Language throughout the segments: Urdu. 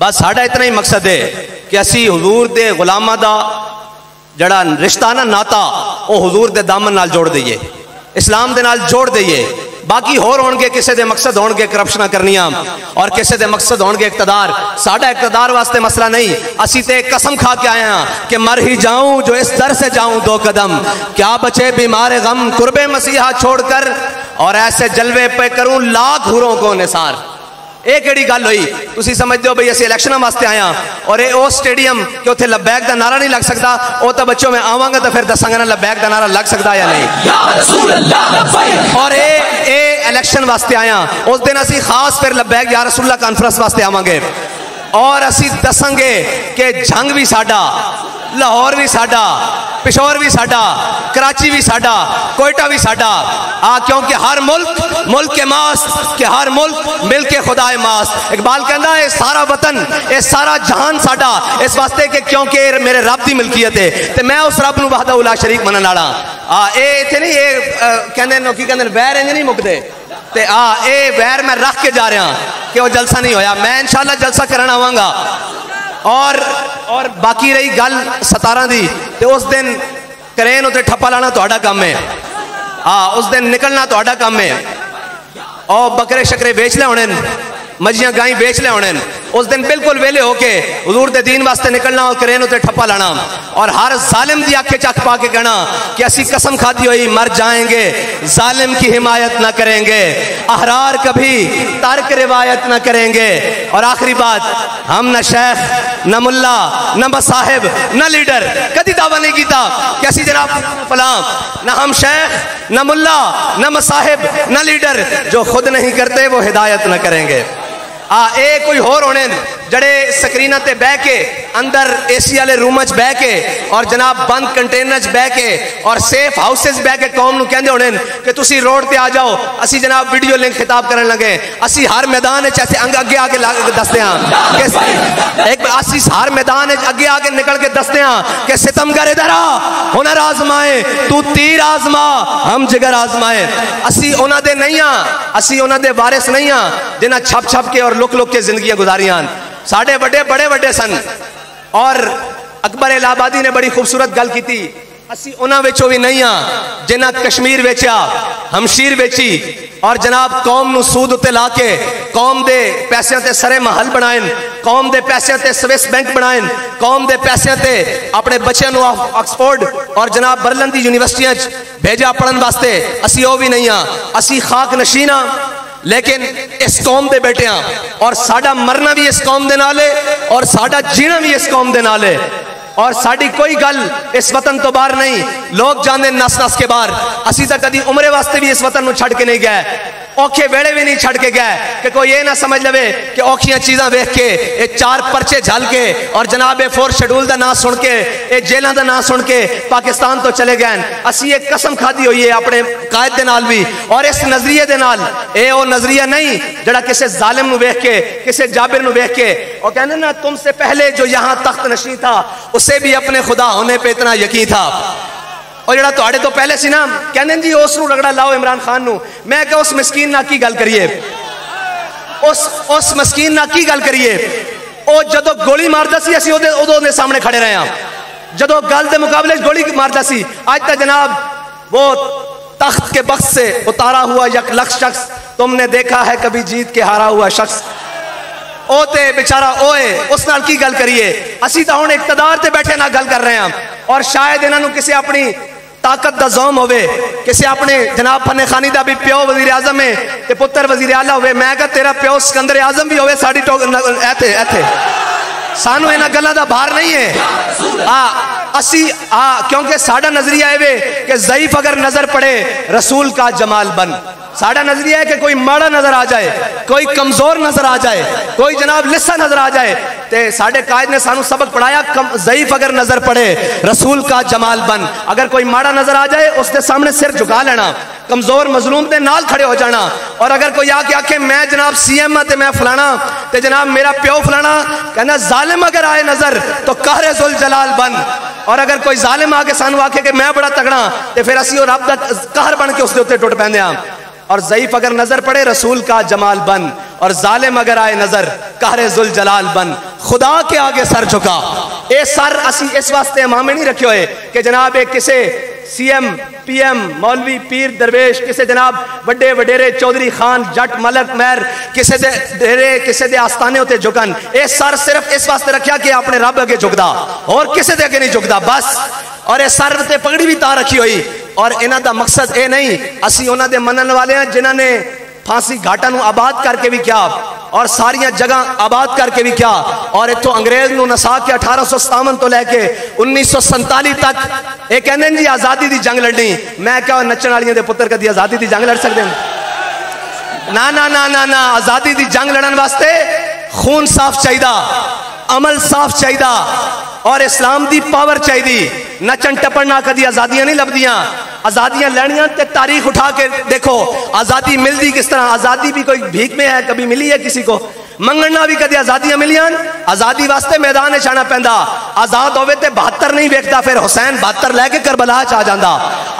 بس ساڈا اتنا ہی مقصد ہے کہ اسی حضور دے غلاماں دا جڑا رشتہ نا ناتا وہ حضور دے دامن نال جوڑ دئیے، اسلام دے نال جوڑ دئیے. باقی ہور ہون گے کسے دے مقصد ہون گے کرپشنہ کرنیاں اور کسے دے مقصد ہون گے اقتدار. ساڈا اقتدار واسطے مسئلہ نہیں. اسی تے قسم کھا کے آئے ہیں کہ مر ہی جاؤں جو اس در سے جاؤں 2 قدم، کیا بچے بیمار غم قرب مسیحا چھوڑ کر، اور ایسے جلوے پہ کروں لاکھ حوروں کو نثار. ایک ایڑی گل ہوئی تسی سمجھتے ہو بھئی اسی الیکشن واسطے آیا اور اے او سٹیڈیم کہ اتنے لبیک دا نعرہ نہیں لگ سکتا، او تو بچوں میں آواں گا تو پھر دساں گا نا لبیک دا نعرہ لگ سکتا یا نہیں. اور اے الیکشن واسطے آیا اس دن اسی خاص پھر لبیک یا رسول اللہ کانفرنس واسطے آواں گے اور اسی دساں گے کہ جنگ بھی ساڈا، لاہور بھی ساڈا، پشور بھی ساڈا، کراچی بھی ساڈا، کوئٹہ بھی ساڈا. کیونکہ ہر ملک کے ماست کہ ہر ملک مل کے خدائے ماست. اقبال کہندا ہے سارا وطن اے سارا جہان ساڈا اس واسطے کہ کیونکہ میرے رب دی ملکیت ہے تے میں اس رب نو وحدہ لا شریک منن والا. اے ایتھے نہیں اے کہندے نو کی کہندے ویر انج نہیں مکدے تے اے ویر میں رکھ کے جا رہا کہ وہ جلسہ نہیں ہویا. میں انشاءاللہ جلسہ کرنا آواں گا. اور باقی رہی گل 17 دی تے اس دن کرین تے ٹھپا لانا تہاڈا کام ہے. اس دن نکلنا تہاڈا کام ہے. اور بکرے شکرے بیچ لے ہونے، مجھیاں گائیں بیچ لے ہونے. اس دن بالکل ویلے ہو کے حضور دے دین واسطے نکلنا اور کرین تے ٹھپا لانا اور ہر ظالم دی آنکھیں چکھ پا کے کہنا کہ اسی قسم کھاتی ہوئی مر جائیں گے، ظالم کی حمایت نہ کریں گے، احرار کبھی ترک روایت نہ کریں گے. اور آخری بات، ہم نہ شیخ نہ ملا نہ مصاحب نہ لیڈر کدی دعویٰ نہیں کیتا کہ اسی جناب فلاں، نہ ہم شیخ نہ ملا نہ مصاحب نہ لیڈر جو خود نہیں کرتے وہ ہدایت نہ کریں گے. اے کوئی ہور ہونے جڑے سکرینہ تے بہ کے اندر اے سی والے رومچ بہ کے اور جناب بند کنٹینرز بہ کے اور سیف ہاؤسز بہ کے قوم نو کہندے ہونے کہ تسی روڈ تے آ جاؤ. اسی جناب ویڈیو لنک خطاب کرن لگے، اسی ہر میدان وچ ایسے اگے آ کے دستے ہیں کہ ایک اسی ہر میدان وچ اگے آ کے نکل کے دستے ہیں کہ ستمگر ادھر آ، ہنر آزمائے تو تیر آزما ہم جگر آزمائے. اسی انہاں دے نہیں ہاں، اسی انہاں دے وارث نہیں ہاں جنہاں چھپ چھپ کے اور لک لک کے زندگیاں گزاریاں. ساڑھے بڑے بڑے سن. اور اکبر الہ آبادی نے بڑی خوبصورت گل کی تھی، اسی انہاں وچوں بھی نہیں ہاں جنہاں کشمیر ویچیا، ہمشیر ویچی اور جناب قوم نو سود اتے لا کے قوم دے پیسے تے سرے محل بنائیں، قوم دے پیسے تے سویس بینک بنائیں، قوم دے پیسے تے اپنے بچے نو آکسفورڈ اور جناب برلن دی یونیورسٹیاں بھیجا پڑھن واسطے. اسی او بھی نہیں ہاں، اسی خاک نشین ہاں لیکن اس قوم دے بیٹے ہیں اور ساڈا مرنا بھی اس قوم دے نالے اور ساڈا جینا بھی اس قوم دے نالے. اور ساڑی کوئی گل اس وطن تو باہر نہیں. لوگ جانے نس نس کے باہر، اسی تا کدی عمرے واسطے بھی اس وطن نو چھڑ کے نہیں گئے، اوکھے ویڑے بھی نہیں چھڑ کے گئے کہ کوئی یہ نہ سمجھ لوے کہ اوکھیاں چیزاں ویکھ کے اے 4 پرچے جھل کے اور جناب 4 شیڈول دا نام سن کے اے جیلاں دا نام سن کے پاکستان تو چلے گئے. اسی ایک قسم کھادی ہوئی ہے اپنے قائد دے نال بھی اور اس نظریے دے نال. اے او نظریہ نہیں جڑا کسے ظالم نو ویکھ کے کسے جابر نو ویکھ کے اور کہنے نا تم سے پہلے جو یہاں تخت نشین تھا اسے بھی اپنے خدا ہونے پہ اتنا یقین تھا. اور جڑا تواڈے تو پہلے سی نا کہندے جی اس نو رگڑا لاؤ عمران خان نو. میں کہ اس مسکین نال کی گل کریے، اس مسکین نال کی گل کریے. او جدو گولی ماردا سی اسی اودوں دے سامنے کھڑے رہے ہاں، جدو گل دے مقابلے گولی ماردا سی. آج تک جناب وہ تخت کے بخت سے اتارا ہوا 1 لاکھ شخص تم نے دیکھا ہے کبھی جیت کے ہارا ہوا شخص. او تے بیچارہ اوئے اس نال کی گل کریے. اسی تا ہن اقتدار تے بیٹھے نہ گل کر رہے ہیں اور شاید انہاں نو کسی اپنی طاقت دا زوم ہوئے، کسی اپنے جناب فن خانی دا بھی پیو وزیر اعظم ہے تے پتر وزیر اعلیٰ ہوئے. میں کہا تیرا پیو سکندر اعظم بھی ہوئے ساڑی ایتھے سانو اینا گلہ دا بھار نہیں ہے. اسی کیونکہ ساڑا نظریہ ہے کہ ضعیف اگر نظر پڑے رسول کا جمال بن. ساڑا نظریہ ہے کہ کوئی ماڑا نظر آ جائے، کوئی کمزور نظر آ جائے، کوئی جناب لسا نظر آ جائے تے ساڑے قائد نے سانو سبق پڑھایا ضعیف اگر نظر پڑے رسول کا جمال بن. اگر کوئی ماڑا نظر آ جائے اس دے سامنے سر جھکا لینا، کمزور مظلوم دے نال کھڑے ہو جانا. اور اگر کوئی آ کے آکھے میں جناب سی ایم تے میں فلانا تے جناب میرا پیو فلانا، کہنا ظالم اگر آئے نظر تو قہر ذوالجلال بن. اور اگر کوئی ظالم آ کے سانو آکھے کہ میں بڑا تگڑا تے پھر اسی اور رب دا قہر بن کے اس دے اوتے ٹوٹ پیندے ہاں. اور ضعیف اگر نظر پڑے رسول کا جمال بن. اور ظالم اگر آئے نظر قہر ذوالجلال بن خدا کے آگے سر جھکا. اے سر اسی اس واسطے امامے نہیں رکھے ہوئے کہ جناب ایک کسے سی ایم پی ایم مولوی پیر درویش کسے جناب وڈے وڈیرے چودھری خان جٹ ملک مہر کسے دے ڈیرے کسے دے آستانے ہوتے جھکن. اے سر صرف اس واسطے رکھیا کہ اپنے رب اگے جھکدا اور کسے دے اگے نہیں جھکدا بس. اور اے سر تے پگڑی بھی تا رکھی ہوئی. اور انہاں دا مقصد اے نہیں اسی انہاں دے منن والے ہیں جنہاں نے پھانسی گھاٹا نو آباد کر کے بھی کیا اور ساریاں جگہ آباد کر کے بھی کیا اور اتھوں انگریز نو نسا کے 1857 تو لے کے 1947 تک اے کہندے جی آزادی دی جنگ لڑنی. میں کہا نچن والیاں دے پتر کدی آزادی دی جنگ لڑ سکدے ہیں؟ نا نا نا نا نا. آزادی دی جنگ لڑن واسطے خون صاف چاہیدا عمل صاف چاہیدا اور اسلام دی پاور چاہیدی. نچن ٹپڑنا کدی آزادیاں نہیں لبدیاں. آزادیاں لڑنیاں تے تاریخ اٹھا کے دیکھو آزادی ملدی کس طرح. آزادی بھی کوئی بھیک میں ہے کبھی ملی ہے کسی کو؟ منگنا بھی کدی آزادیاں ملیاں. آزادی واسطے میدان چھانا پیندا. آزاد ہوئے تے 72 نہیں ویکھدا پھر حسین 72 لے کے کربلا چا جاندا.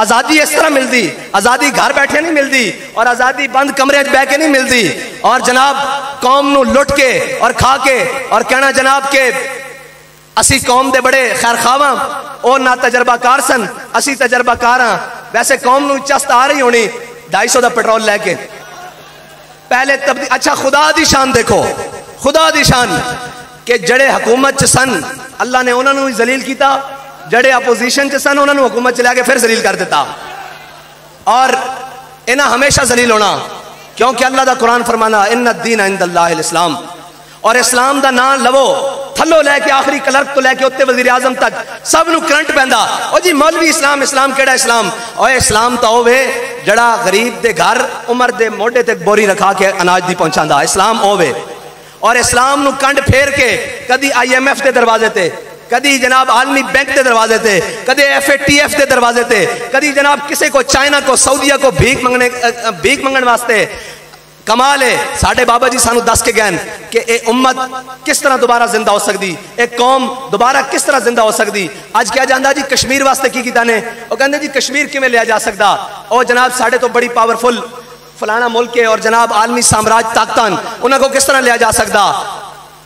آزادی اس طرح ملدی. آزادی گھر بیٹھے نہیں ملدی اور آزادی بند کمرے بہ کے نہیں ملدی. اور جناب قوم نو لٹ کے اور کھا کے اور کہنا جناب کہ اسی قوم دے بڑے خیر خواہاں او نہ تجربہ کار سن اسی تجربہ کار ہاں. ویسے قوم نو چست آ رہی ہونی 250 دا پیٹرول لے کے پہلے تبدیل. اچھا خدا دی شان دیکھو خدا دی شان کہ جڑے حکومت چ سن اللہ نے انہوں نے ذلیل کیتا جڑے اپوزیشن چ سن انہوں نے حکومت چ لے کے پھر ذلیل کر دیتا. اور انہاں ہمیشہ ذلیل ہونا کیونکہ اللہ دا قرآن فرمانا ان الدین عند اللہ الاسلام. اور اسلام دا نام لو تھلو لے کے آخری کلرک تو لے کے اتے وزیر اعظم تک سب نو کرنٹ پیندا. او جی مولوی اسلام اسلام کیڑا اسلام؟ اوے اسلام تا ہوے جڑا غریب دے گھر عمر دے موڈے تے بوری رکھا کے اناج دی پہنچاندا اسلام ہوے. اور اسلام نو کنڈ پھیر کے کدی IMF دے دروازے تے کدی جناب عالمی بینک دے دروازے تے کدی FATF دے دروازے تے کدی جناب کسے کو چائنا کو سعودیہ کو بھیک منگن واسطے. کمال ہے ساڑھے بابا جی سانو دس کے گئن کہ اے امت کس طرح دوبارہ زندہ ہو سکتی ایک قوم دوبارہ کس طرح زندہ ہو سکتی. آج کیا جاندہ جی کشمیر واسطے کی کیتا نے وہ کہندے جی کشمیر کی میں لیا جا سکتا اور جناب ساڑھے تو بڑی پاورفل فلانا ملک ہے اور جناب عالمی سامراج طاقتان انہوں کو کس طرح لیا جا سکتا.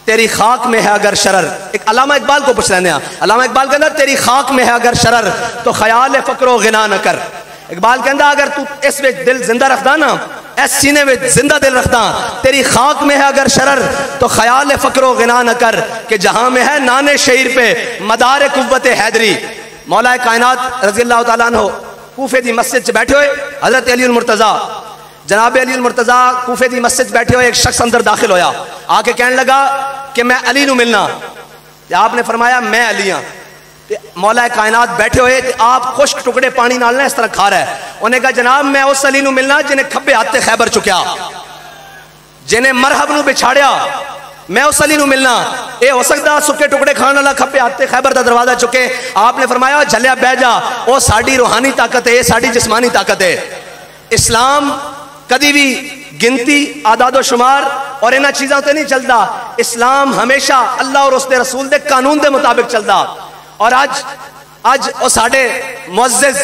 تیری خاک میں ہے اگر شرر. ایک علامہ اقبال کو پوچھ رہے ہیں علامہ اقبال کہندہ تیری خاک میں ہے اگر شرر تو خیال فقر و غنا نہ کر. اقبال کہندہ اگر تو اس میں دل زندہ رکھدا نا اس سینے میں زندہ دل رکھتا تیری خاک میں ہے اگر شرر تو خیال فقر و غنا نہ کر کہ جہاں میں ہے نان شعیر پہ مدار قوت حیدری. مولا کائنات رضی اللہ تعالیٰ عنہ کوفے دی مسجد سے بیٹھے ہوئے حضرت علی المرتضیٰ جناب علی المرتضیٰ کوفے دی مسجد بیٹھے ہوئے ایک شخص اندر داخل ہویا آ کے کہنے لگا کہ میں علی نو ملنا. آپ نے فرمایا میں علی ہاں. مولا کائنات بیٹھے ہوئے آپ خشک ٹکڑے پانی نالنا اس طرح کھا رہا ہے. انہیں کہا جناب میں اس علی نو ملنا جنہیں کھبے ہاتھ خیبر چکیا جنہیں مرحب نو بچھاڑیا میں اس علی نو ملنا. اے ہو سکتا سکے ٹکڑے کھانا لا کھبے ہاتھ خیبر دا دروازہ چکے. آپ نے فرمایا جھلیا بہ جا وہ ساڑی روحانی طاقت ہے ساڑی جسمانی طاقت ہے. اسلام کدی بھی گنتی اعداد و شمار اور انہاں چیزوں تے نہیں چلتا. اسلام ہمیشہ اللہ اور اس دے رسول دے قانون دے مطابق چلتا. اور آج او ساڑے معزز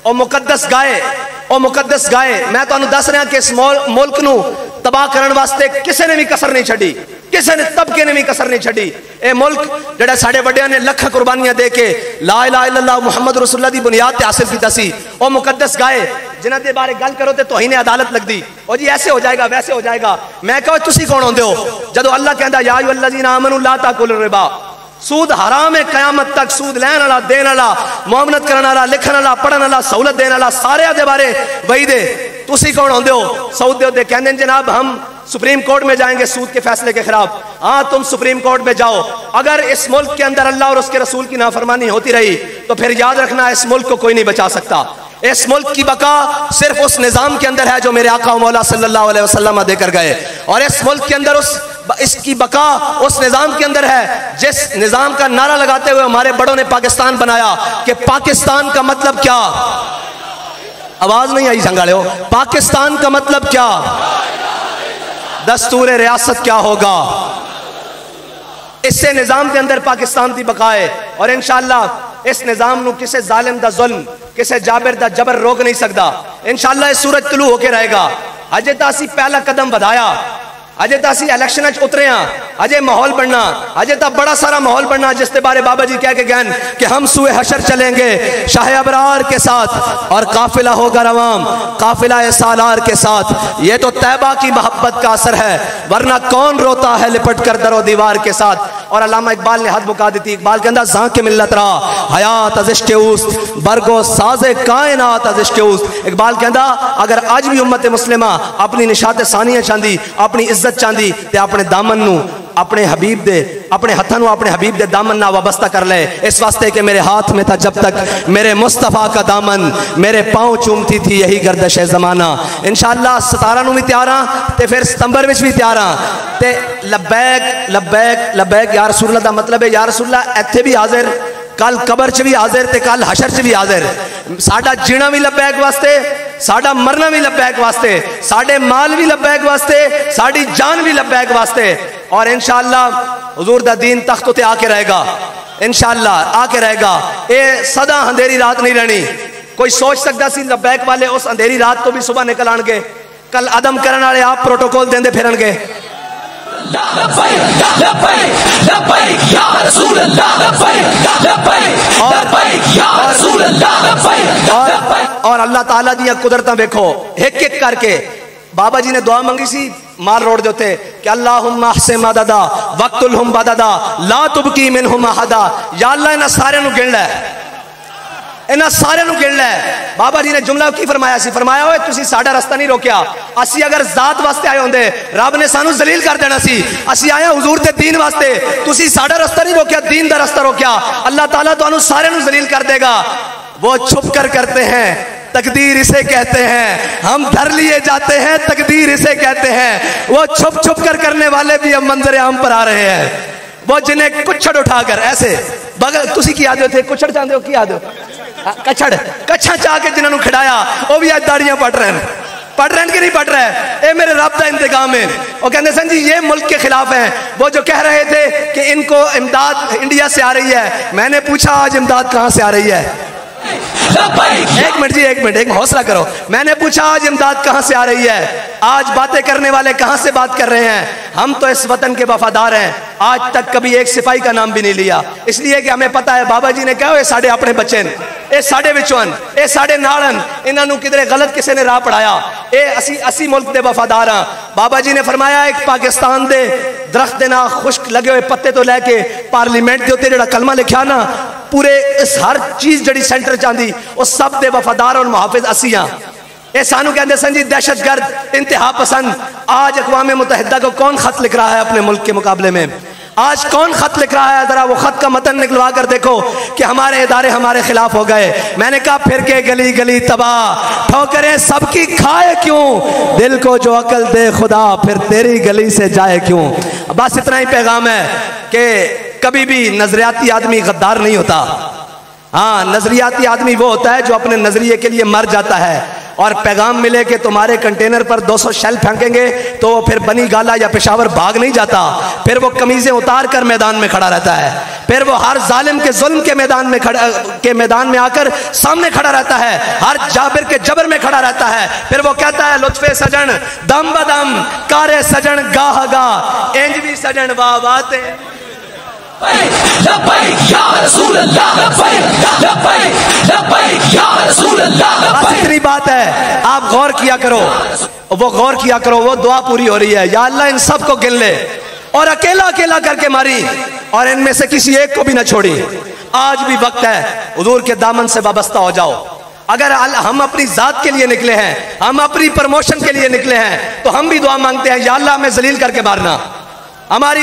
او مقدس گائے میں تو انہوں دس رہا کہ اس ملک نو تباہ کرن واسطے کسے نے بھی کسر نہیں چھڑی کسے نے طبقے نے بھی کسر نہیں چھڑی. اے ملک جڑا ساڑے بڑیاں نے لکھ قربانیاں دے کے لا الہ الا اللہ محمد رسول اللہ دی بنیاد تے حاصل کیتا سی. او مقدس گائے جنہ دے بارے گل کرو تے توہین عدالت لگ دی او جی ایسے ہو جائے گا ویسے ہو جائے گا. میں کہو تسی کون ہوندے ہو جدو اللہ کہندا یا ایھا الذین آمنوا لا تاکلوا الربا سود حرام ہے قیامت تک. سود لین والا دین والا معاملت کرن والا لکھن والا پڑھن والا سہولت دین والا سارے دے بارے وہی دے. تسی کون ہوندے ہو سعود دے کہندے جناب ہم سپریم کورٹ میں جائیں گے سود کے فیصلے کے خلاف. ہاں تم سپریم کورٹ میں جاؤ. اگر اس ملک کے اندر اللہ اور اس کے رسول کی نافرمانی ہوتی رہی تو پھر یاد رکھنا اس ملک کو کوئی نہیں بچا سکتا. اس ملک کی بقا صرف اس نظام کے اندر ہے جو میرے آقا و مولا صلی اللہ علیہ وسلم دے کر گئے. اور اس ملک کے اندر اس کی بقا اس نظام کے اندر ہے جس نظام کا نعرہ لگاتے ہوئے ہمارے بڑوں نے پاکستان بنایا کہ پاکستان کا مطلب کیا. آواز نہیں آئی سنگاڑے ہو. پاکستان کا مطلب کیا دستور ریاست کیا ہوگا. اس سے نظام کے اندر پاکستان دی بقا ہے. اور انشاءاللہ اس نظام نو کسے ظالم دا ظلم کسے جابر دا جبر روک نہیں سکتا. انشاءاللہ اس سورج طلوع ہو کے رہے گا. اجے تا اسی پہلا قدم بدایا اجے تا اسی الیکشن اترے ہاں، اجے ماحول بننا، اجے تا بڑا سارا ماحول بننا جس کے بارے بابا جی کہہ کے گئے کہ ہم سوئے حشر چلیں گے شاہ ابرار کے ساتھ اور قافلہ ہوگا روام قافلہ سالار کے ساتھ. یہ تو طیبہ کی محبت کا اثر ہے، ورنہ کون روتا ہے لپٹ کر در و دیوار کے ساتھ. اور علامہ اقبال نے حد مکا دیتی. اقبال کہندا زاں کے ملت را حیات از عشق اوست برگو ساز کائنات از عشق اوست. اقبال کہندا اگر آج بھی امت مسلمہ اپنی نشاط ثانیہ چاندی، اپنی عزت چاندی تے اپنے دامن نو اپنے حبیب دے اپنے ہتھاں نو اپنے حبیب دے دامن نہ وابستہ کر لے. اس واسطے کہ میرے ہاتھ میں تھا جب تک میرے مصطفیٰ کا دامن، میرے پاؤں چومتی تھی یہی گردش زمانہ. انشاءاللہ 17 نو بھی تیار ہاں تے پھر ستمبر وچ بھی تیار ہاں تے لبیک لبیک لبیک یا رسول اللہ دا مطلب ہے یا رسول اللہ ایتھے بھی حاضر، کل قبر چ بھی حاضر تے کل حشر چ بھی حاضر. ساڈا جینا بھی لبیک واسطے، ساڈا مرنا بھی لبیک واسطے، ساڈے مال بھی لبیک واسطے، ساڈی جان بھی لبیک واسطے. اور انشاءاللہ حضور دا دین تخت تے آ کے رہے گا، انشاءاللہ آ کے رہے گا. اے سدا اندھیری رات نہیں رہنی. کوئی سوچ سکتا سی لبیک والے اس اندھیری رات تو بھی صبح نکل آن گے؟ کل عدم کرن والے آپ پروٹوکول دیندے پھرن گے. اور اللہ تعالیٰ دیا قدرتاں دیکھو ایک ایک کر کے. بابا جی نے دعا منگی سی مال روڑ دیتے کہ اللہم احسن مددا وقتلہم بددا لا تبکی منہم احدا. یا اللہ انہاں سارے نو گن لے، انہاں سارے نو گن لے. بابا جی نے جملہ کی فرمایا سی؟ فرمایا ہوئے تسی ساڑا رستہ نہیں روکیا. اسی اگر ذات واسطے آئے ہوندے رب نے سانو ذلیل کر دینا سی. اسی آئے حضور دے دین واسطے، تسی ساڑا رستہ نہیں روکیا، دین دا رستہ روکیا. اللہ تعالیٰ تو انہوں سارے نو ذلیل کر دے گا. وہ چھپ کر کرتے ہیں تقدیر اسے کہتے ہیں، ہم دھر لیے جاتے ہیں تقدیر اسے کہتے ہیں. وہ چھپ چھپ کر کرنے والے بھی اب منظر عام پر آ رہے ہیں. وہ جنہیں کچھڑ اٹھا کر ایسے بغل تسی کی آدھے تھے کچھڑ چاہتے ہو کی آدھے کچھڑ کچھا چاہ کے جنہوں نے کھڑایا وہ بھی آج داڑیاں پڑھ رہے ہیں. پڑھ رہے ہیں کہ نہیں پڑھ رہے ہیں؟ اے میرے رب دا انتقام ہے. وہ کہتے ہیں جی یہ ملک کے خلاف ہیں. وہ جو کہہ رہے تھے کہ ان کو امداد انڈیا سے آ رہی ہے، میں نے پوچھا آج امداد کہاں سے آ رہی ہے؟ ایک منٹ جی ایک منٹ ایک حوصلہ کرو. میں نے پوچھا آج امداد کہاں سے آ رہی ہے؟ آج باتیں کرنے والے کہاں سے بات کر رہے ہیں؟ ہم تو اس وطن کے وفادار ہیں، آج تک کبھی ایک سپاہی کا نام بھی نہیں لیا. اس لیے کہ ہمیں پتا ہے بابا جی نے کہا یہ ساڑھے اپنے بچے ہیں، اے ساڑھے وچون، اے ساڑھے ناڑن، انہوں نے کدھر غلط کسی نے راہ پڑھایا. اے اسی ملک دے وفادار ہیں. بابا جی نے فرمایا ایک پاکستان دے درخت دے نا خشک لگے ہوئے پتے تو لے کے پارلیمنٹ دے ہوتے جڑا کلمہ لکھیا نا، پورے اس ہر چیز جڑی سینٹر چاندی اس سب دے وفادار اور محافظ اسیاں. اے سانو کہندے سن جی دہشت گرد انتہا پسند. آج اقوام متحدہ کو کون خط لکھ رہا ہے اپنے ملک کے مقابلے میں؟ آج کون خط لکھ رہا ہے؟ ذرا وہ خط کا متن نکلوا کر دیکھو کہ ہمارے ادارے ہمارے خلاف ہو گئے. میں نے کہا پھر کے گلی گلی تباہ ٹھوکریں سب کی کھائے کیوں، دل کو جو عقل دے خدا پھر تیری گلی سے جائے کیوں. بس اتنا ہی پیغام ہے کہ کبھی بھی نظریاتی آدمی غدار نہیں ہوتا. ہاں نظریاتی آدمی وہ ہوتا ہے جو اپنے نظریے کے لیے مر جاتا ہے. اور پیغام ملے کہ تمہارے کنٹینر پر 200 شیل پھینکیں گے تو وہ پھر بنی گالا یا پشاور بھاگ نہیں جاتا، پھر وہ قمیضیں اتار کر میدان میں کھڑا رہتا ہے. پھر وہ ہر ظالم کے ظلم کے میدان میں آ کر سامنے کھڑا رہتا ہے، ہر جابر کے جبر میں کھڑا رہتا ہے. پھر وہ کہتا ہے لطف سجن دم بدم کارے سجن گاہ گاہ انج بھی سجن واہ واتے. بس اتنی بات ہے، آپ غور کیا کرو، وہ غور کیا کرو. وہ دعا پوری ہو رہی ہے یا اللہ ان سب کو گن لے اور اکیلا اکیلا کر کے ماری اور ان میں سے کسی ایک کو بھی نہ چھوڑی. آج بھی وقت ہے حضور کے دامن سے وابستہ ہو جاؤ. اگر ہم اپنی ذات کے لیے نکلے ہیں، ہم اپنی پروموشن کے لیے نکلے ہیں تو ہم بھی دعا مانگتے ہیں یا اللہ ہمیں ذلیل کر کے مارنا، ہماری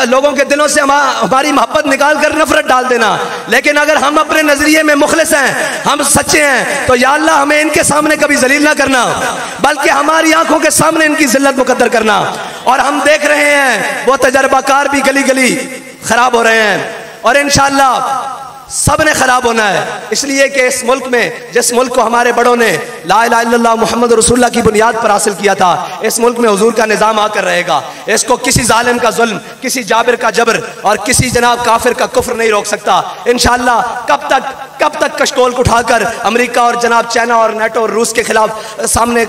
لوگوں کے دلوں سے ہماری محبت نکال کر نفرت ڈال دینا. لیکن اگر ہم اپنے نظریے میں مخلص ہیں، ہم سچے ہیں تو یا اللہ ہمیں ان کے سامنے کبھی ذلیل نہ کرنا بلکہ ہماری آنکھوں کے سامنے ان کی ذلت مقدر کرنا. اور ہم دیکھ رہے ہیں وہ تجربہ کار بھی گلی گلی خراب ہو رہے ہیں اور انشاءاللہ سب نے خراب ہونا ہے. اس لیے کہ اس ملک میں جس ملک کو ہمارے بڑوں نے لا الہ الا اللہ محمد رسول اللہ کی بنیاد پر حاصل کیا تھا، اس ملک میں حضور کا نظام آ کر رہے گا. اس کو کسی ظالم کا ظلم، کسی جابر کا جبر اور کسی جناب کافر کا کفر نہیں روک سکتا. انشاءاللہ کب تک کشکول کو اٹھا کر امریکہ اور جناب چائنا اور نیٹو اور روس کے خلاف سامنے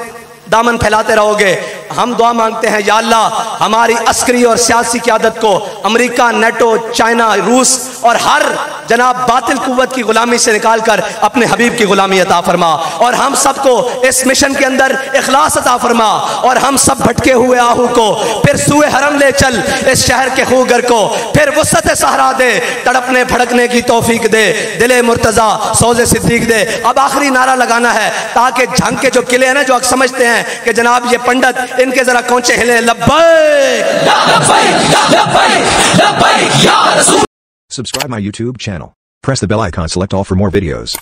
دامن پھیلاتے رہو گے؟ ہم دعا مانگتے ہیں یا اللہ ہماری عسکری اور سیاسی قیادت کو امریکہ، نیٹو، چائنا، روس اور ہر جناب باطل قوت کی غلامی سے نکال کر اپنے حبیب کی غلامی عطا فرما، اور ہم سب کو اس مشن کے اندر اخلاص عطا فرما، اور ہم سب بھٹکے ہوئے آہو کو پھر سوئے حرم لے چل، اس شہر کے خوگر کو پھر وسعت صحرا دے، تڑپنے بھڑکنے کی توفیق دے، دل مرتضی سوز صدیق دے۔ اب آخری نعرہ لگانا ہے تاکہ جھنگ کے جو قلعے ہیں نا، جو سمجھتے ہیں کہ جناب یہ پنڈت، ان کے ذرا کونچے ہلیں، لبیک لبیک لبیک یا رسول۔ Subscribe my YouTube channel. Press the bell icon, select all for more videos.